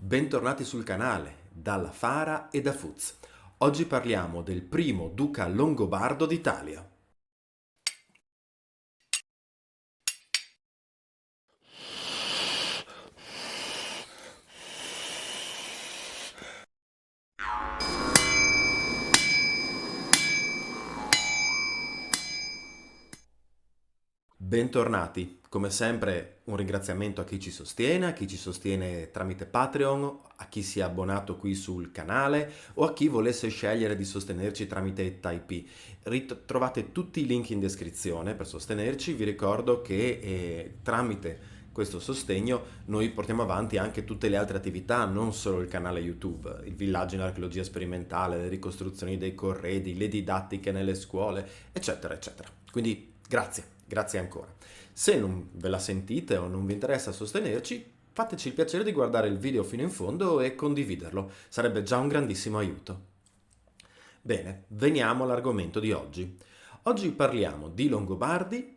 Bentornati sul canale, dalla Fara e da Fuz. Oggi parliamo del primo duca longobardo d'Italia. Bentornati, come sempre un ringraziamento a chi ci sostiene tramite Patreon, a chi si è abbonato qui sul canale o a chi volesse scegliere di sostenerci tramite Typee. Trovate tutti i link in descrizione per sostenerci. Vi ricordo che tramite questo sostegno noi portiamo avanti anche tutte le altre attività, non solo il canale YouTube, il villaggio in archeologia sperimentale, le ricostruzioni dei corredi, le didattiche nelle scuole, eccetera, eccetera. Quindi grazie ancora. Se non ve la sentite o non vi interessa sostenerci, fateci il piacere di guardare il video fino in fondo e condividerlo, sarebbe già un grandissimo aiuto. Bene, veniamo all'argomento di oggi. Oggi parliamo di Longobardi,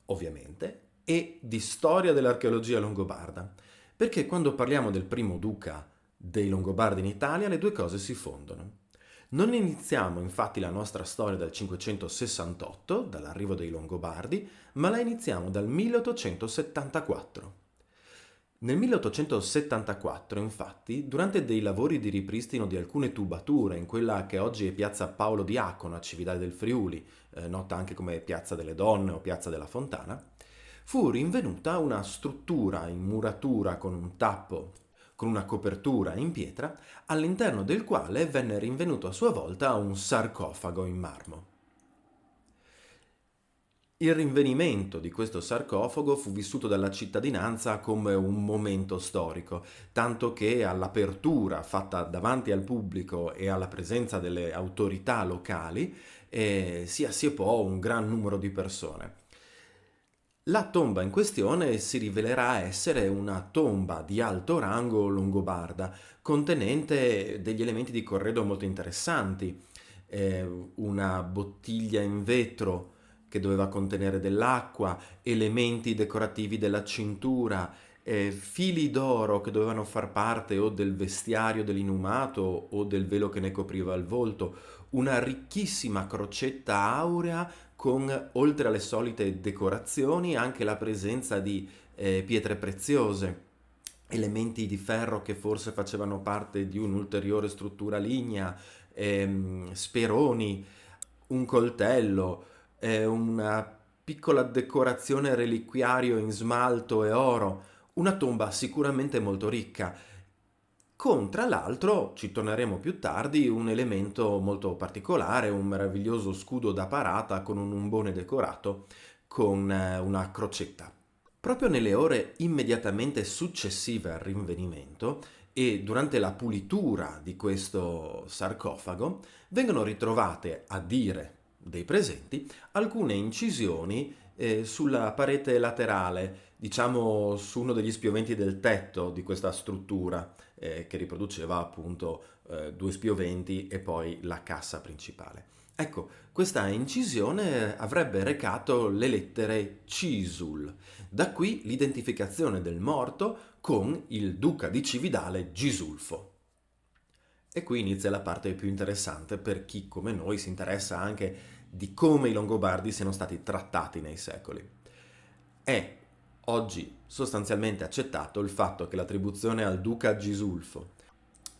ovviamente, e di storia dell'archeologia longobarda, perché quando parliamo del primo duca dei Longobardi in Italia le due cose si fondono. Non iniziamo infatti la nostra storia dal 568, dall'arrivo dei Longobardi, ma la iniziamo dal 1874. Nel 1874, infatti, durante dei lavori di ripristino di alcune tubature in quella che oggi è piazza Paolo Diacono a Cividale del Friuli, nota anche come Piazza delle Donne o Piazza della Fontana, fu rinvenuta una struttura in muratura con un tappo, con una copertura in pietra, all'interno del quale venne rinvenuto a sua volta un sarcofago in marmo. Il rinvenimento di questo sarcofago fu vissuto dalla cittadinanza come un momento storico, tanto che all'apertura fatta davanti al pubblico e alla presenza delle autorità locali si assiepò un gran numero di persone. La tomba in questione si rivelerà essere una tomba di alto rango longobarda, contenente degli elementi di corredo molto interessanti, una bottiglia in vetro che doveva contenere dell'acqua, elementi decorativi della cintura, fili d'oro che dovevano far parte o del vestiario dell'inumato o del velo che ne copriva il volto, una ricchissima crocetta aurea con, oltre alle solite decorazioni, anche la presenza di pietre preziose, elementi di ferro che forse facevano parte di un'ulteriore struttura lignea, speroni, un coltello, una piccola decorazione reliquiario in smalto e oro, una tomba sicuramente molto ricca, con tra l'altro, ci torneremo più tardi, un elemento molto particolare, un meraviglioso scudo da parata con un umbone decorato con una crocetta. Proprio nelle ore immediatamente successive al rinvenimento e durante la pulitura di questo sarcofago vengono ritrovate, a dire dei presenti, alcune incisioni sulla parete laterale, diciamo su uno degli spioventi del tetto di questa struttura che riproduceva appunto due spioventi e poi la cassa principale. Ecco, questa incisione avrebbe recato le lettere Cisul, da qui l'identificazione del morto con il duca di Cividale Gisulfo. E qui inizia la parte più interessante per chi come noi si interessa anche di come i Longobardi siano stati trattati nei secoli. È oggi sostanzialmente accettato il fatto che l'attribuzione al duca Gisulfo,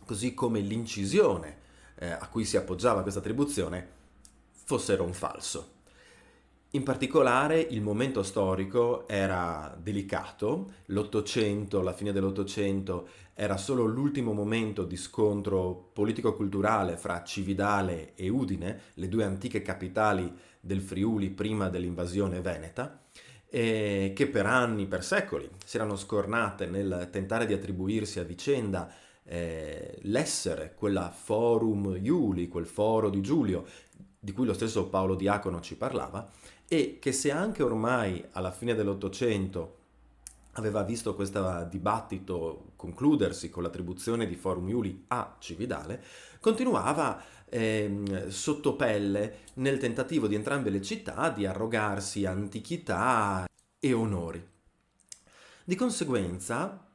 così come l'incisione a cui si appoggiava questa attribuzione, fossero un falso. In particolare il momento storico era delicato, l'Ottocento, la fine dell'Ottocento era solo l'ultimo momento di scontro politico-culturale fra Cividale e Udine, le due antiche capitali del Friuli prima dell'invasione veneta, e che per anni, per secoli, si erano scornate nel tentare di attribuirsi a vicenda l'essere quella Forum Iuli, quel foro di Giulio, di cui lo stesso Paolo Diacono ci parlava, e che se anche ormai alla fine dell'Ottocento aveva visto questo dibattito concludersi con l'attribuzione di Forum Iuli a Cividale, continuava sotto pelle nel tentativo di entrambe le città di arrogarsi antichità e onori. Di conseguenza,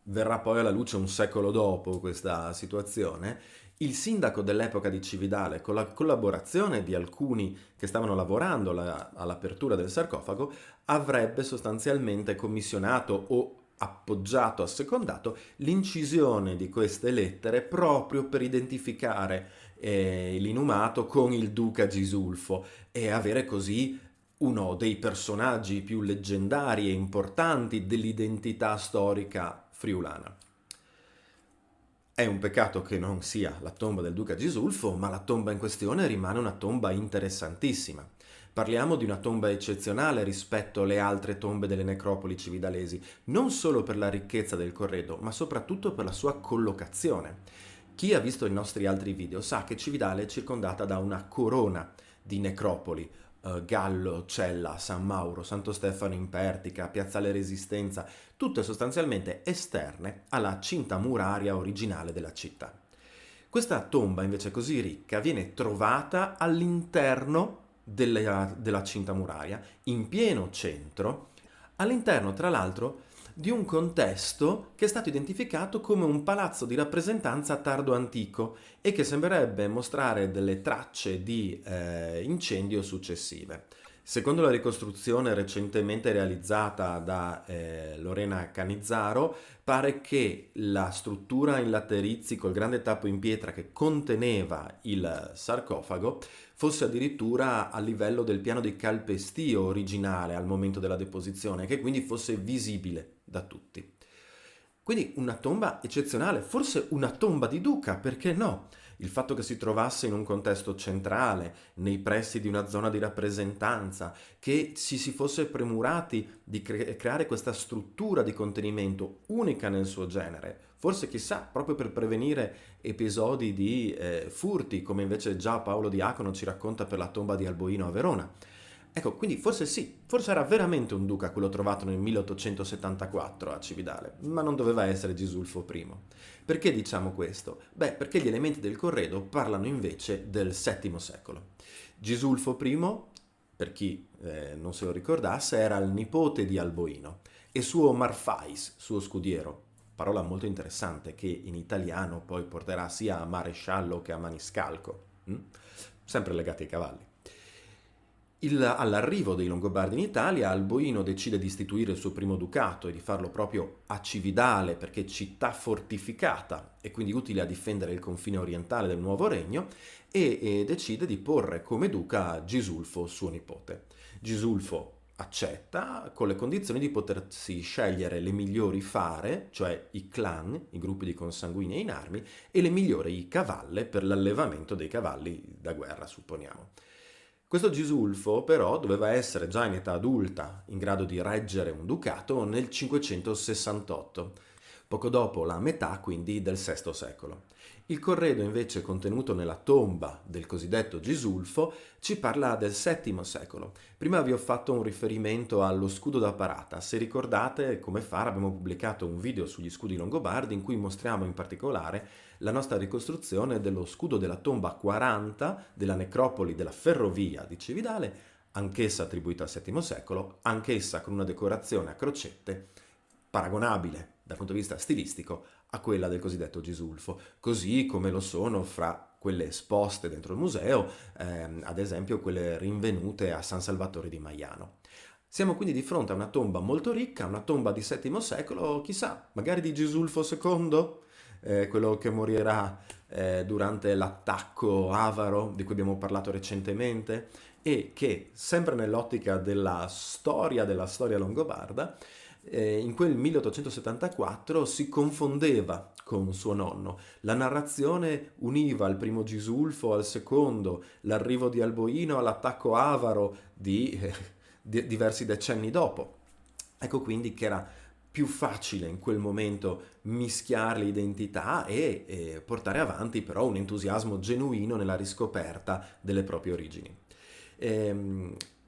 verrà poi alla luce un secolo dopo questa situazione, il sindaco dell'epoca di Cividale, con la collaborazione di alcuni che stavano lavorando all'apertura del sarcofago, avrebbe sostanzialmente commissionato o appoggiato, assecondato l'incisione di queste lettere proprio per identificare l'inumato con il duca Gisulfo e avere così uno dei personaggi più leggendari e importanti dell'identità storica friulana. È un peccato che non sia la tomba del duca Gisulfo, ma la tomba in questione rimane una tomba interessantissima. Parliamo di una tomba eccezionale rispetto alle altre tombe delle necropoli cividalesi, non solo per la ricchezza del corredo, ma soprattutto per la sua collocazione. Chi ha visto i nostri altri video sa che Cividale è circondata da una corona di necropoli, Gallo, Cella, San Mauro, Santo Stefano in Pertica, Piazzale Resistenza, tutte sostanzialmente esterne alla cinta muraria originale della città. Questa tomba invece così ricca viene trovata all'interno della cinta muraria, in pieno centro, all'interno tra l'altro di un contesto che è stato identificato come un palazzo di rappresentanza tardo antico e che sembrerebbe mostrare delle tracce di incendio successive. Secondo la ricostruzione recentemente realizzata da Lorena Canizzaro, pare che la struttura in laterizi col grande tappo in pietra che conteneva il sarcofago fosse addirittura a livello del piano di calpestio originale al momento della deposizione, che quindi fosse visibile da tutti. Quindi una tomba eccezionale, forse una tomba di duca, perché no? Il fatto che si trovasse in un contesto centrale, nei pressi di una zona di rappresentanza, che ci si fosse premurati di creare questa struttura di contenimento unica nel suo genere, forse chissà, proprio per prevenire episodi di furti, come invece già Paolo Diacono ci racconta per la tomba di Alboino a Verona. Ecco, quindi forse sì, forse era veramente un duca quello trovato nel 1874 a Cividale, ma non doveva essere Gisulfo I. Perché diciamo questo? Beh, perché gli elementi del corredo parlano invece del VII secolo. Gisulfo I, per chi non se lo ricordasse, era il nipote di Alboino e suo Marfais, suo scudiero, parola molto interessante che in italiano poi porterà sia a maresciallo che a maniscalco, sempre legati ai cavalli. All'arrivo dei Longobardi in Italia, Alboino decide di istituire il suo primo ducato e di farlo proprio a Cividale, perché città fortificata e quindi utile a difendere il confine orientale del nuovo regno, e decide di porre come duca Gisulfo, suo nipote. Gisulfo accetta con le condizioni di potersi scegliere le migliori fare, cioè i clan, i gruppi di consanguinei in armi, e le migliori cavalle per l'allevamento dei cavalli da guerra, supponiamo. Questo Gisulfo però doveva essere già in età adulta, in grado di reggere un ducato nel 568, poco dopo la metà quindi del VI secolo. Il corredo invece contenuto nella tomba del cosiddetto Gisulfo ci parla del VII secolo. Prima vi ho fatto un riferimento allo scudo da parata. Se ricordate come fare, abbiamo pubblicato un video sugli scudi longobardi in cui mostriamo in particolare la nostra ricostruzione dello scudo della tomba 40 della necropoli della ferrovia di Cividale, anch'essa attribuita al VII secolo, anch'essa con una decorazione a crocette paragonabile dal punto di vista stilistico a quella del cosiddetto Gisulfo, così come lo sono fra quelle esposte dentro il museo, ad esempio quelle rinvenute a San Salvatore di Maiano. Siamo quindi di fronte a una tomba molto ricca, una tomba di VII secolo, chissà, magari di Gisulfo II, quello che morirà durante l'attacco avaro di cui abbiamo parlato recentemente e che, sempre nell'ottica della storia longobarda, in quel 1874 si confondeva con suo nonno. La narrazione univa il primo Gisulfo al secondo, l'arrivo di Alboino all'attacco avaro di diversi decenni dopo. Ecco quindi che era più facile in quel momento mischiare le identità e portare avanti però un entusiasmo genuino nella riscoperta delle proprie origini.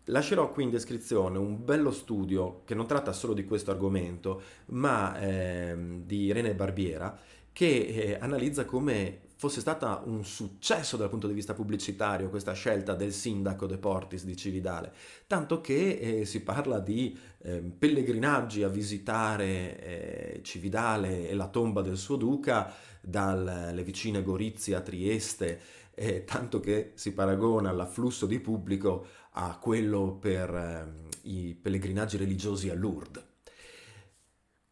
Lascerò qui in descrizione un bello studio che non tratta solo di questo argomento, ma di Irene Barbiera, che analizza come fosse stata un successo dal punto di vista pubblicitario questa scelta del sindaco De Portis di Cividale, tanto che si parla di pellegrinaggi a visitare Cividale e la tomba del suo duca dalle vicine Gorizia a Trieste, tanto che si paragona l'afflusso di pubblico a quello per i pellegrinaggi religiosi a Lourdes.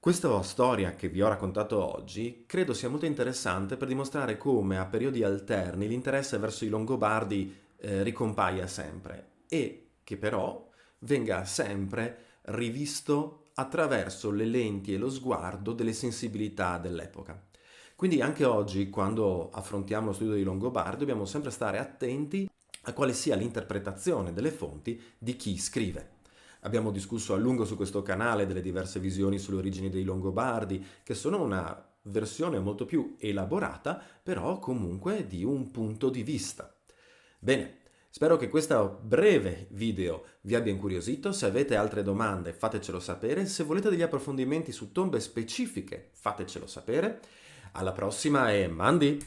Questa storia che vi ho raccontato oggi credo sia molto interessante per dimostrare come a periodi alterni l'interesse verso i Longobardi ricompaia sempre e che però venga sempre rivisto attraverso le lenti e lo sguardo delle sensibilità dell'epoca. Quindi anche oggi, quando affrontiamo lo studio dei Longobardi, dobbiamo sempre stare attenti a quale sia l'interpretazione delle fonti di chi scrive. Abbiamo discusso a lungo su questo canale delle diverse visioni sulle origini dei Longobardi, che sono una versione molto più elaborata, però comunque di un punto di vista. Bene, spero che questo breve video vi abbia incuriosito. Se avete altre domande fatecelo sapere, se volete degli approfondimenti su tombe specifiche fatecelo sapere. Alla prossima e mandi!